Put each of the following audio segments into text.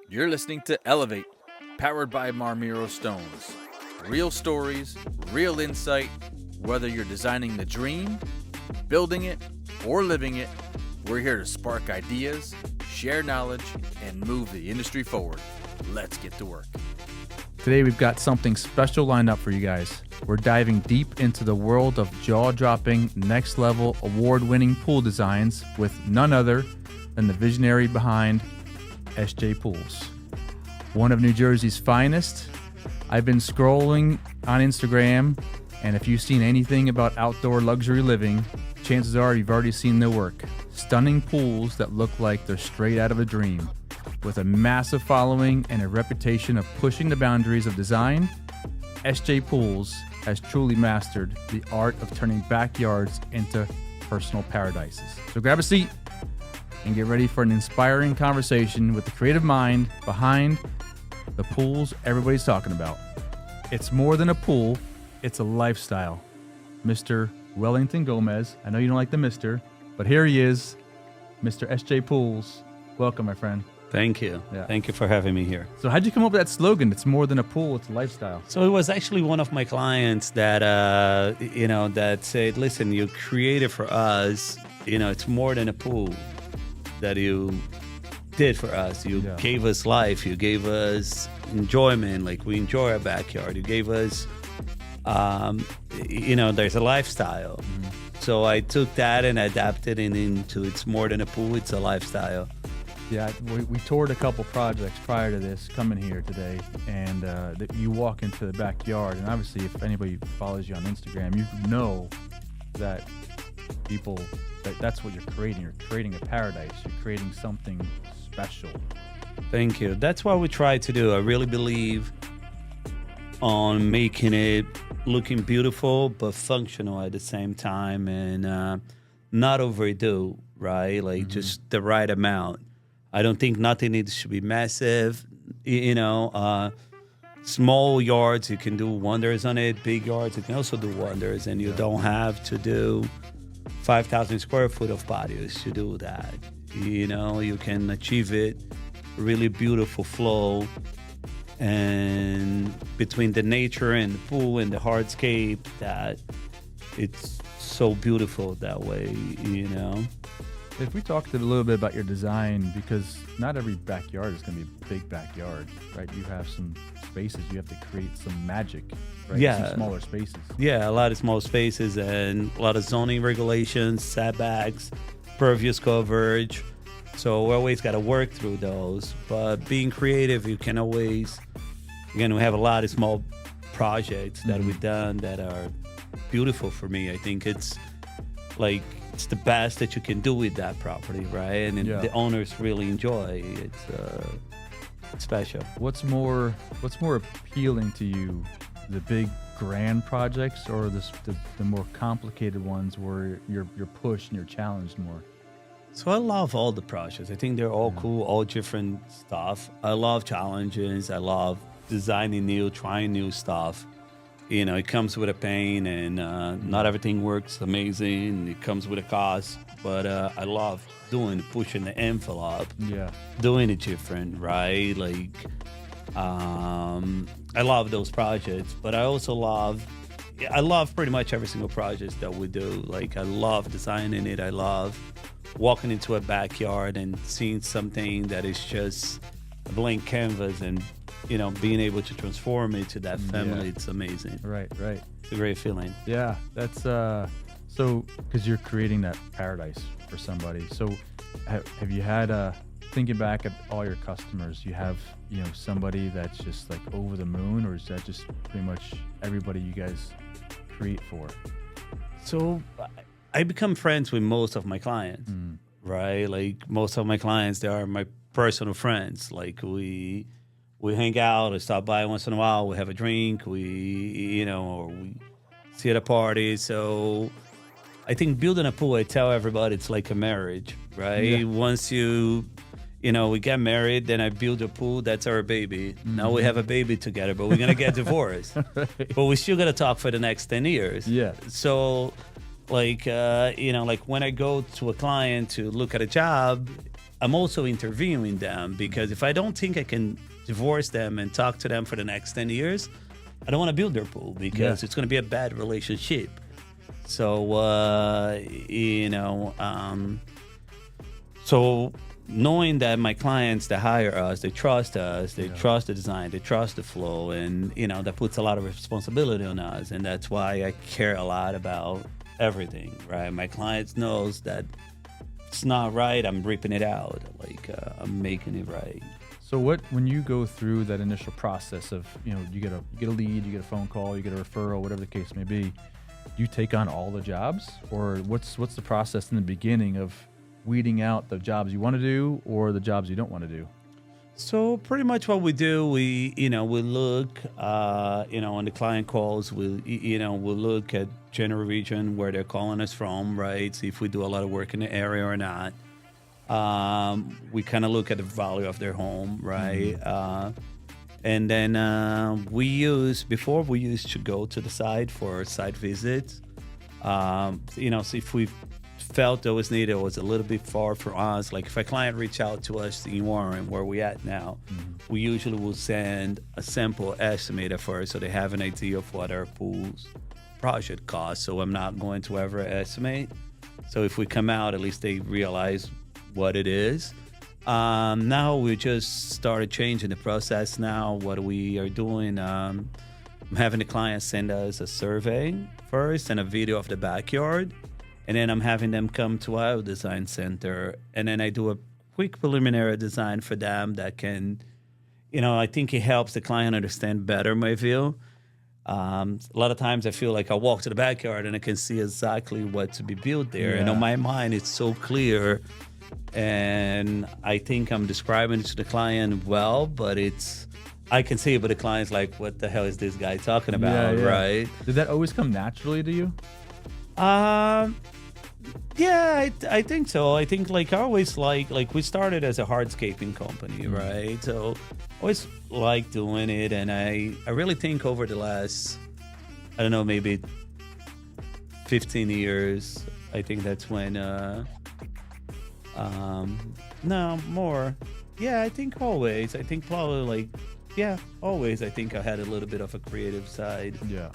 You're listening to Elevate, powered by Marmiro Stones. Real stories, real insight, whether you're designing the dream, building it, or living it, we're here to spark ideas, share knowledge, and move the industry forward. Let's get to work. Today we've got something special lined up for you guys. We're diving deep into the world of jaw-dropping, next-level, award-winning pool designs with none other than the visionary behind SJ Pools, one of New Jersey's finest. I've been scrolling on Instagram, and if you've seen anything about outdoor luxury living, chances are you've already seen their work. Stunning pools that look like they're straight out of a dream. With a massive following and a reputation of pushing the boundaries of design, SJ Pools has truly mastered the art of turning backyards into personal paradises. So grab a seat and get ready for an inspiring conversation with the creative mind behind the pools everybody's talking about. It's more than a pool, it's a lifestyle. Mr. Welington Gomez. I know you don't like the Mr., but here he is, Mr. SJ Pools. Welcome, my friend. Thank you. Yeah. Thank you for having me here. So how'd you come up with that slogan? It's more than a pool, it's a lifestyle. So it was actually one of my clients that, that said, listen, you created for us, it's more than a pool that you did for us. You gave us life. You gave us enjoyment. Like, we enjoy our backyard. You gave us, there's a lifestyle. Mm-hmm. So I took that and adapted it into it's more than a pool. It's a lifestyle. Yeah, we toured a couple projects prior to this coming here today, and you walk into the backyard, and obviously if anybody follows you on Instagram, you know that that's what you're creating. You're creating a paradise. You're creating something special. Thank you. That's what we try to do. I really believe on making it looking beautiful but functional at the same time, and not overdo, right? Like just the right amount. I don't think nothing needs to be massive. Small yards, you can do wonders on it. Big yards, you can also do wonders. And you don't have to do 5,000 square foot of patios to do that. You can achieve it, really beautiful flow. And between the nature and the pool and the hardscape, that it's so beautiful that way, If we talked a little bit about your design, because not every backyard is going to be a big backyard, right? You have some spaces, you have to create some magic, right? Yeah. Some smaller spaces. Yeah, a lot of small spaces and a lot of zoning regulations, setbacks, pervious coverage. So we always got to work through those. But being creative, you can always, again, we have a lot of small projects that we've done that are beautiful for me. I think it's like, it's the best that you can do with that property, right? And the owners really enjoy. It's special. What's more appealing to you, the big grand projects or the more complicated ones where you're pushed and you're challenged more? So I love all the projects. I think they're all cool, all different stuff. I love challenges. I love designing new, trying new stuff. It comes with a pain, and not everything works amazing. It comes with a cost, but I love pushing the envelope, doing it different, right? Like, I love those projects, but I also love pretty much every single project that we do. Like, I love designing it. I love walking into a backyard and seeing something that is just a blank canvas and being able to transform it to that family. It's amazing. Right. It's a great feeling. Yeah, that's so because you're creating that paradise for somebody. So have you had thinking back at all your customers, you have somebody that's just like over the moon, or is that just pretty much everybody you guys create for? So I become friends with most of my clients, right? Like, most of my clients, they are my personal friends. Like, we hang out or stop by once in a while. We have a drink. Or we see at a party. So I think building a pool, I tell everybody, it's like a marriage, right? Yeah. Once we get married, then I build a pool. That's our baby. Now we have a baby together, but we're going to get divorced. Right. But we still got to talk for the next 10 years. Yeah. So, like when I go to a client to look at a job, I'm also interviewing them, because if I don't think I can divorce them and talk to them for the next 10 years, I don't want to build their pool, because it's going to be a bad relationship. So, so knowing that my clients that hire us, they trust the design, they trust the flow, and, that puts a lot of responsibility on us. And that's why I care a lot about everything, right? My clients knows that it's not right, I'm ripping it out. Like, I'm making it right. So when you go through that initial process of, you get a lead, you get a phone call, you get a referral, whatever the case may be, do you take on all the jobs, or what's the process in the beginning of weeding out the jobs you want to do or the jobs you don't want to do? So pretty much what we do, we look, when the client calls, we'll look at general region where they're calling us from, right? See if we do a lot of work in the area or not. We kind of look at the value of their home, right? And then we used to go to the site for site visits. See if we felt that was needed, it was a little bit far from us. Like if a client reach out to us in Warren, where we at now, we usually will send a sample estimate at first, so they have an idea of what our pool's project costs. So I'm not going to ever estimate. So if we come out, at least they realize what it is. Now we just started changing the process. Now what we are doing, I'm having the client send us a survey first and a video of the backyard. And then I'm having them come to our design center, and then I do a quick preliminary design for them that can, I think it helps the client understand better my view. A lot of times I feel like I walk to the backyard and I can see exactly what to be built there. Yeah. And on my mind, it's so clear. And I think I'm describing it to the client well, but I can see it, but the client's like, what the hell is this guy talking about, right? Did that always come naturally to you? Yeah, I think so. I think I always like we started as a hardscaping company, right? So always like doing it, and I really think over the last, I don't know, maybe 15 years, I think that's when no more. Yeah, I think always. I think probably always. I think I had a little bit of a creative side. Yeah.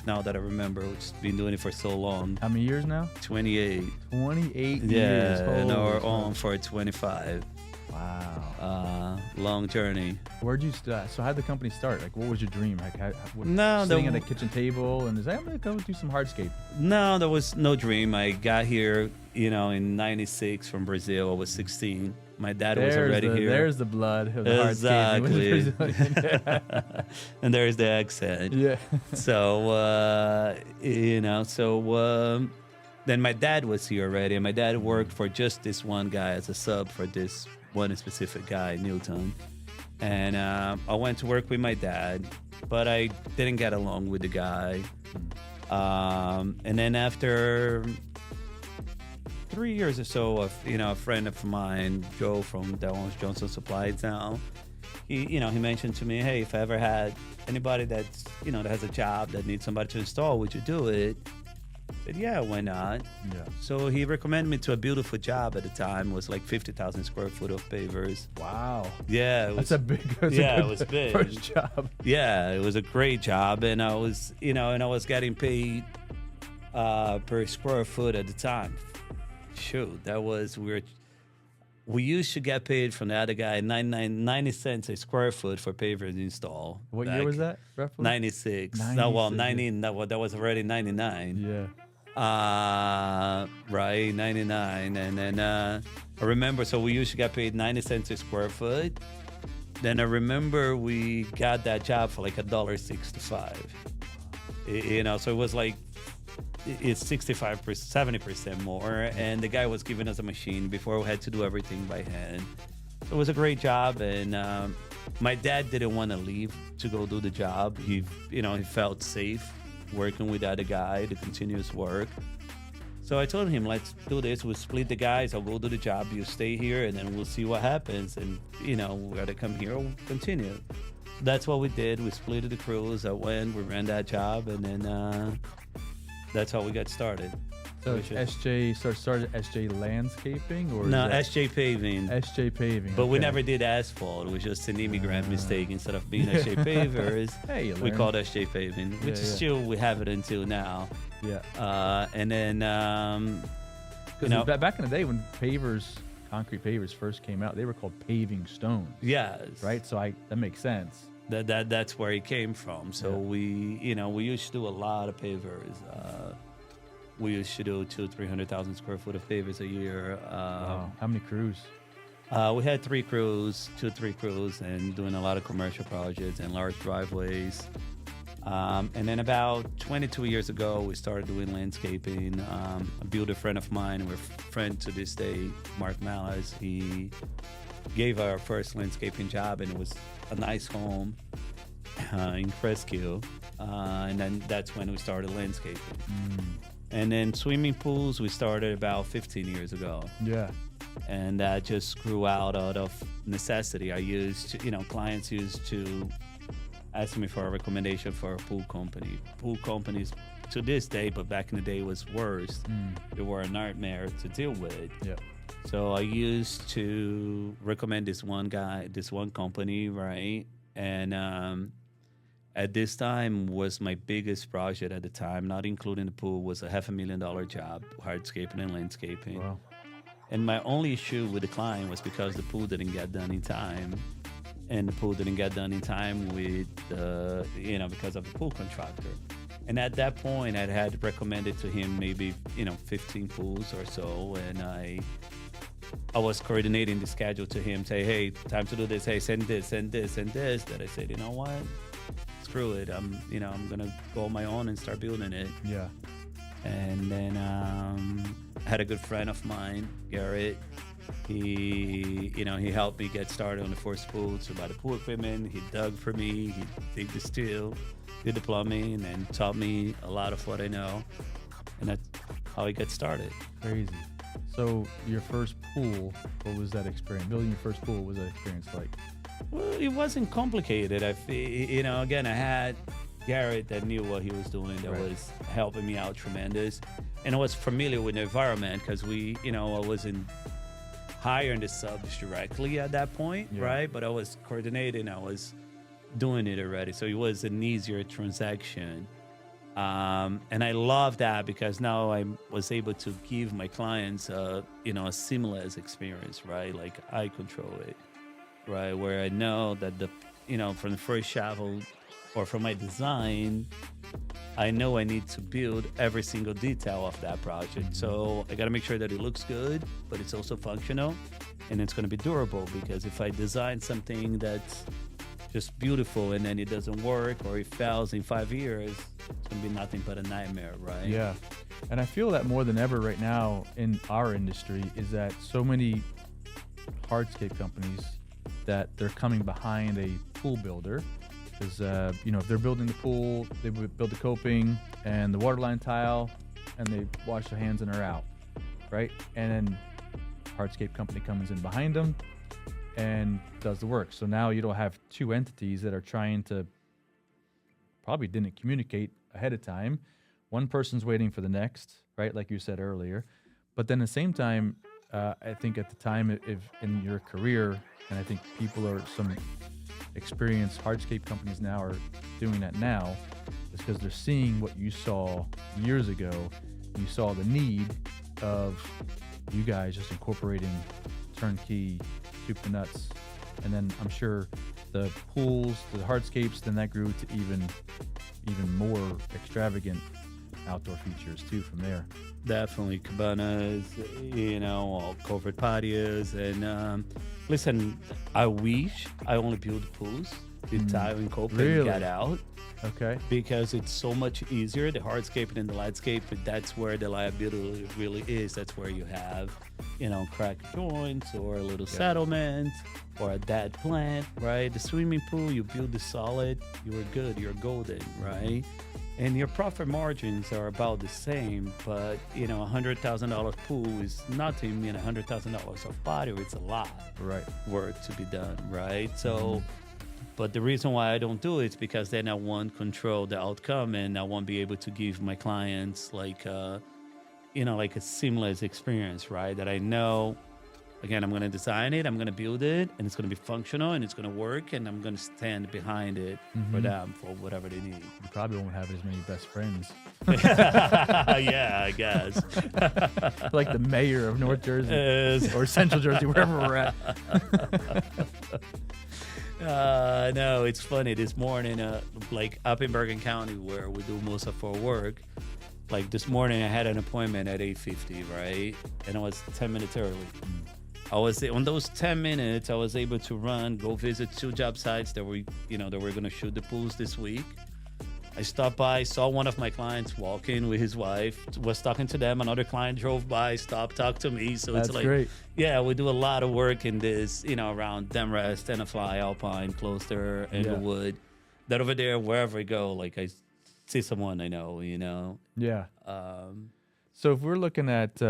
Now that I remember, it's been doing it for so long. How many years now? 28. 28 years. Yeah, and Holy we're on for 25. Wow. Long journey. Where'd you start? So how'd the company start? Like, what was your dream? Like, No, sitting at a kitchen table and I'm gonna go do some hardscape. No, there was no dream. I got here, in 96 from Brazil. I was 16. My dad was already here. There's the blood of the exactly. hardscape. And there's the accent. Yeah. So, then my dad was here already. And my dad worked for just this one guy as a sub for this one specific guy, Newton. And I went to work with my dad, but I didn't get along with the guy. And then after 3 years or so, a friend of mine, Joe from that owns Johnson Supply now, he mentioned to me, hey, if I ever had anybody that's, that has a job that needs somebody to install, would you do it? I said, yeah, why not? Yeah. So he recommended me to a beautiful job at the time. It was like 50,000 square foot of pavers. Wow. Yeah. It was it was big. First job. Yeah, it was a great job. And I was, I was getting paid per square foot at the time. Shoot, that was weird. We used to get paid from the other guy 90 cents a square foot for pavers install. What year was that, roughly? 96. 96. No, well, 90. That was already 99. Yeah. Right, 99. And then I remember, so we used to get paid 90 cents a square foot. Then I remember we got that job for like $1.65. So it was like, it's 65%, 70% more. And the guy was giving us a machine before we had to do everything by hand. So it was a great job. And my dad didn't want to leave to go do the job. He felt safe working with the other guy, the continuous work. So I told him, let's do this. We'll split the guys. I'll go do the job. You stay here, and then we'll see what happens. And, we got to come here. We'll continue. That's what we did. We split the crews. I went. We ran that job, and then that's how we got started. So it's SJ started SJ Landscaping or No, is SJ Paving. that SJ Paving. But we okay. never did asphalt. It was just an immigrant mistake. Instead of being SJ Pavers, Hey, you we learn. called SJ Paving, which is still, we have it until now. Yeah. And then, Because back in the day when concrete pavers first came out, they were called paving stones. yes, Right. So that makes sense. That's where it came from. So Yeah. we used to do a lot of pavers. We used to do 200,000-300,000 square foot of pavers a year. Wow. How many crews? We had 3 crews, 2-3 crews, and doing a lot of commercial projects and large driveways. And then about 22 years ago, we started doing landscaping. A builder friend of mine, we're friends to this day, Mark Mallas, he gave our first landscaping job, and it was a nice home in Crestview. And then that's when we started landscaping. And then swimming pools, we started about 15 years ago. Yeah. And that just grew out of necessity. Clients used to ask me for a recommendation for a pool company. Pool companies to this day, but back in the day it was worse. They were a nightmare to deal with. Yeah. So I used to recommend this one company, right? And at this time was my biggest project at the time, not including the pool, was a $500,000 job, hardscaping and landscaping. Wow. And my only issue with the client was because the pool didn't get done in time. And the pool didn't get done in time with, because of the pool contractor. And at that point, I had recommended to him maybe, 15 pools or so. And I was coordinating the schedule to him, say, hey, time to do this. Hey, send this, send this, send this. That I said, you know what? Screw it. I'm going to go on my own and start building it. Yeah. And then I had a good friend of mine, Garrett. He helped me get started on the first pool, to buy the pool equipment. He dug for me, he did the steel, did the plumbing, and taught me a lot of what I know. And that's how I got started. Crazy. So your first pool, what was that experience? Building your first pool, what was that experience like? Well, it wasn't complicated. Again, I had Garrett that knew what he was doing, that was helping me out tremendous. And I was familiar with the environment because I wasn't hiring the subs directly at that point, right? But I was coordinating, I was doing it already. So it was an easier transaction. And I love that because now I was able to give my clients, a seamless experience, right? Like I control it, right? Where I know that from the first shovel or from my design, I know I need to build every single detail of that project. So I got to make sure that it looks good, but it's also functional and it's going to be durable, because if I design something that's just beautiful and then it doesn't work or it fails in 5 years, it's going to be nothing but a nightmare, right? Yeah. And I feel that more than ever right now in our industry is that so many hardscape companies that they're coming behind a pool builder. Because, if they're building the pool, they would build the coping and the waterline tile, and they wash their hands and are out, right? And then hardscape company comes in behind them and does the work. So now you don't have two entities that are trying to, probably didn't communicate ahead of time. One person's waiting for the next, right? Like you said earlier. But then at the same time, I think at the time, if in your career, and I think people are some experienced hardscape companies now are doing that now, is because they're seeing what you saw years ago. You saw the need of you guys just incorporating turnkey, soup to nuts, and then I'm sure the pools, the hardscapes, then that grew to even more extravagant outdoor features too from there. Definitely cabanas, covered patios, and listen, I wish I only built pools, did tile and coping, Really? got out, Okay. because it's so much easier. The hardscaping and the landscape, that's where the liability really is. That's where you have, cracked joints or a little settlement or a dead plant, right? The swimming pool, you build the solid, you are good, you're golden, right? And your profit margins are about the same, but $100,000 pool is nothing. $100,000 of patio, it's a lot, Right. work to be done, right? So, but the reason why I don't do it is because then I won't control the outcome, and I won't be able to give my clients like like a seamless experience, right? That I know, again, I'm going to design it, I'm going to build it, and it's going to be functional, and it's going to work, and I'm going to stand behind it for them for whatever they need. You probably won't have as many best friends. Yeah, I guess. Like the mayor of North Jersey or Central Jersey, wherever we're at. No, it's funny. This morning, like up in Bergen County, where we do most of our work, like this morning I had an appointment at 8:50, right? And I was 10 minutes early. I was on those 10 minutes, I was able to go visit 2 job sites that we're going to shoot the pools this week. I stopped by, saw one of my clients walking with his wife, was talking to them. Another client drove by, stopped, talked to me. So That's it's like, great. Yeah, we do a lot of work in this, around Demrest, Tenafly, Alpine, Closter, Englewood. That over there, wherever I go, like I see someone I know, Yeah. So if we're looking at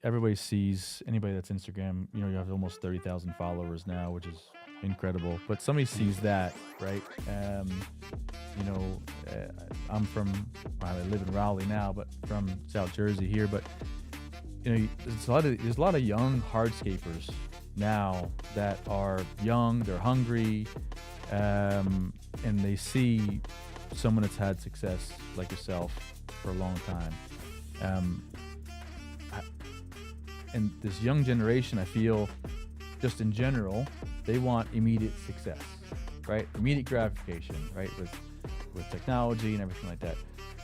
everybody sees anybody that's Instagram. You have almost 30,000 followers now, which is incredible. But somebody sees that, right? I live in Raleigh now, but from South Jersey here. But there's a lot of young hardscapers now that are young. They're hungry, and they see someone that's had success like yourself for a long time. And this young generation, I feel, just in general, they want immediate success, right? Immediate gratification, right? With technology and everything like that.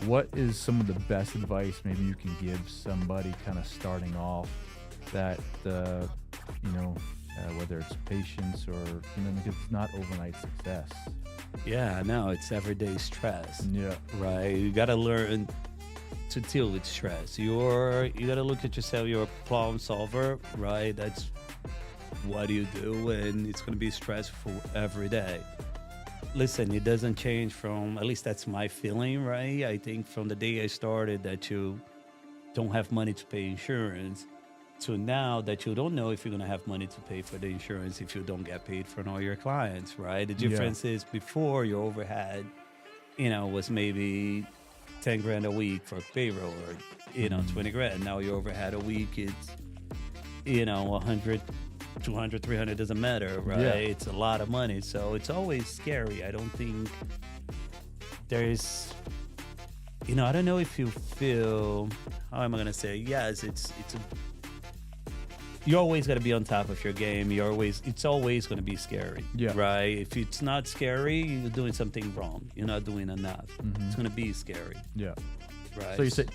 What is some of the best advice maybe you can give somebody kind of starting off that, whether it's patience or, because it's not overnight success? Yeah, no, it's everyday stress. Yeah. Right? You got to learn to deal with stress. You got to look at yourself, you're a problem solver, right? That's what you do, and it's going to be stressful every day. Listen, it doesn't change from, at least that's my feeling, right? I think from the day I started that you don't have money to pay insurance to now that you don't know if you're going to have money to pay for the insurance if you don't get paid for all your clients, right? The difference is before your overhead, was maybe 10 grand a week for payroll or, 20 grand. Now your overhead a week is, 100, 200, 300, doesn't matter, right? Yeah. It's a lot of money. So it's always scary. I don't think there's, I don't know if you feel, how am I going to say? Yes, you always got to be on top of your game. It's always going to be scary, right? If it's not scary, you're doing something wrong. You're not doing enough. It's going to be scary. Yeah. Right. So you say,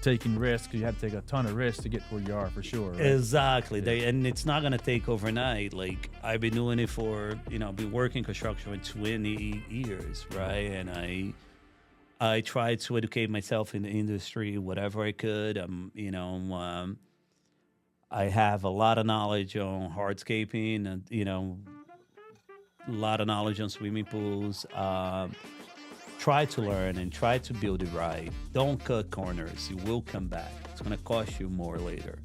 taking risks, you had to take a ton of risks to get to where you are for sure. Right? Exactly. And it's not going to take overnight. Like I've been doing it for, been working construction for 20 years, right? And I tried to educate myself in the industry, whatever I could. I have a lot of knowledge on hardscaping and, a lot of knowledge on swimming pools. Try to learn and try to build it right. Don't cut corners. You will come back. It's going to cost you more later.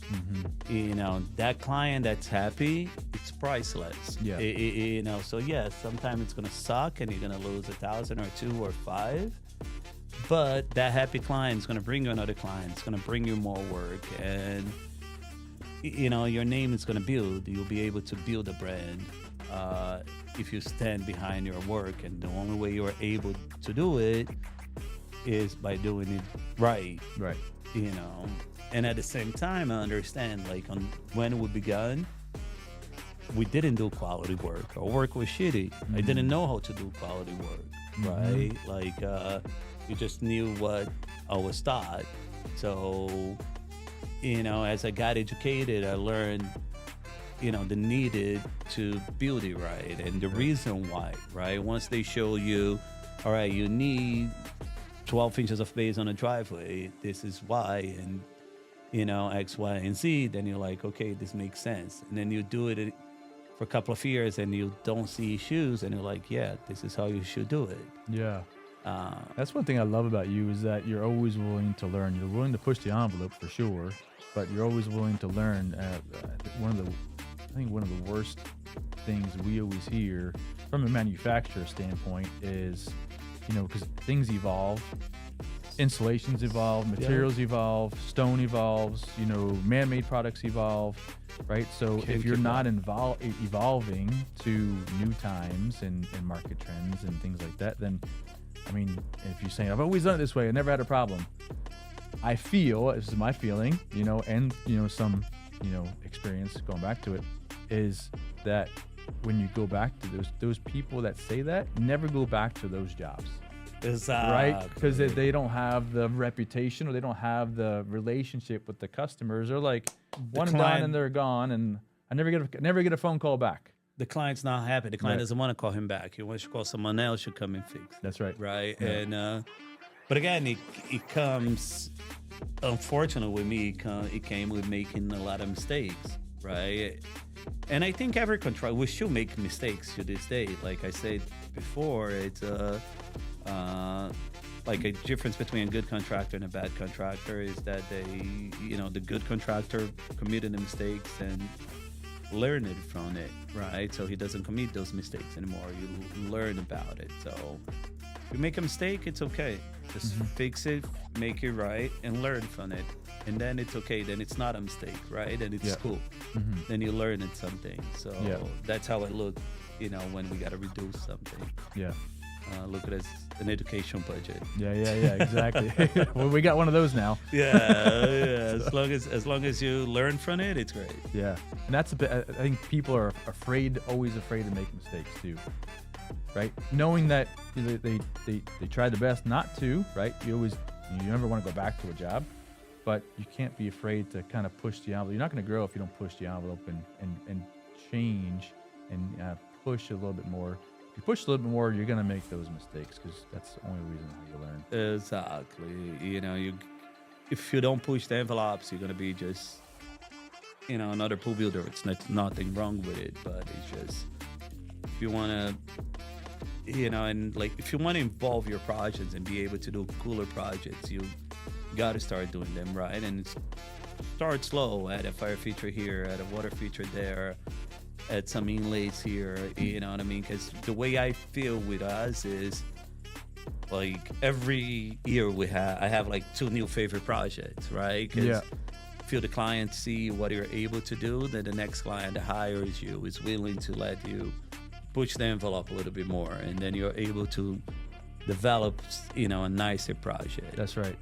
That client that's happy, it's priceless. Yeah. So sometimes it's going to suck and you're going to lose 1,000 or 2 or 5. But that happy client is going to bring you another client. It's going to bring you more work. And your name is going to build. You'll be able to build a brand if you stand behind your work. And the only way you're able to do it is by doing it right. Right. And at the same time, I understand, when we began, we didn't do quality work. Our work was shitty. I didn't know how to do quality work, right? You just knew what I was taught. So, as I got educated, I learned, the needed to build it right and the reason why, right? Once they show you, all right, you need 12 inches of base on a driveway, this is why, and, X, Y, and Z, then you're like, okay, this makes sense. And then you do it for a couple of years and you don't see issues and you're like, yeah, this is how you should do it. Yeah. That's one thing I love about you is that you're always willing to learn. You're willing to push the envelope for sure, but you're always willing to learn. I think one of the worst things we always hear from a manufacturer standpoint is, because things evolve. Insulations evolve, materials evolve, stone evolves, you know, man-made products evolve, right? So if you're not evolving to new times and market trends and things like that, then, I mean, if you're saying, I've always done it this way, I never had a problem. I feel, this is my feeling, you know, and, you know, some, you know, experience going back to it, is that when you go back to those people that say that, never go back to those jobs. Exactly. Right? Because they don't have the reputation or they don't have the relationship with the customers. They're like one and done and they're gone, and I never get a phone call back. The client's not happy. The client doesn't want to call him back. He wants to call someone else to come and fix. That's right. Right. Yeah. And but again, it comes. Unfortunately, with me, it came with making a lot of mistakes. Right. And I think every contractor, we should make mistakes to this day. Like I said before, it's like a difference between a good contractor and a bad contractor is that the good contractor committed the mistakes and learn it from it, right? So he doesn't commit those mistakes anymore. You learn about it. So if you make a mistake, it's okay. Just fix it, make it right, and learn from it. And then it's okay. Then it's not a mistake, right? And it's cool. Then you learn it something. So that's how it looked, you know, when we got to reduce something. Yeah. Look at it as an education budget. Yeah, exactly. Well, we got one of those now. Yeah. As long as you learn from it, it's great. Yeah, and that's a bit. I think people are always afraid to make mistakes too, right? Knowing that they try the best not to, right? You never want to go back to a job, but you can't be afraid to kind of push the envelope. You're not going to grow if you don't push the envelope and change and push a little bit more. If you push a little bit more, you're going to make those mistakes because that's the only reason how you learn. Exactly. You know, if you don't push the envelopes, you're going to be just, you know, another pool builder. It's nothing wrong with it, but it's just, if you want to, you know, and like, if you want to involve your projects and be able to do cooler projects, you got to start doing them right. And start slow, add a fire feature here, add a water feature there, add some inlays here, you know what I mean? Because the way I feel with us is, like, every year I have like 2 new favorite projects, right? Because feel the client see what you're able to do, then the next client that hires you is willing to let you push the envelope a little bit more, and then you're able to develop, you know, a nicer project. That's right.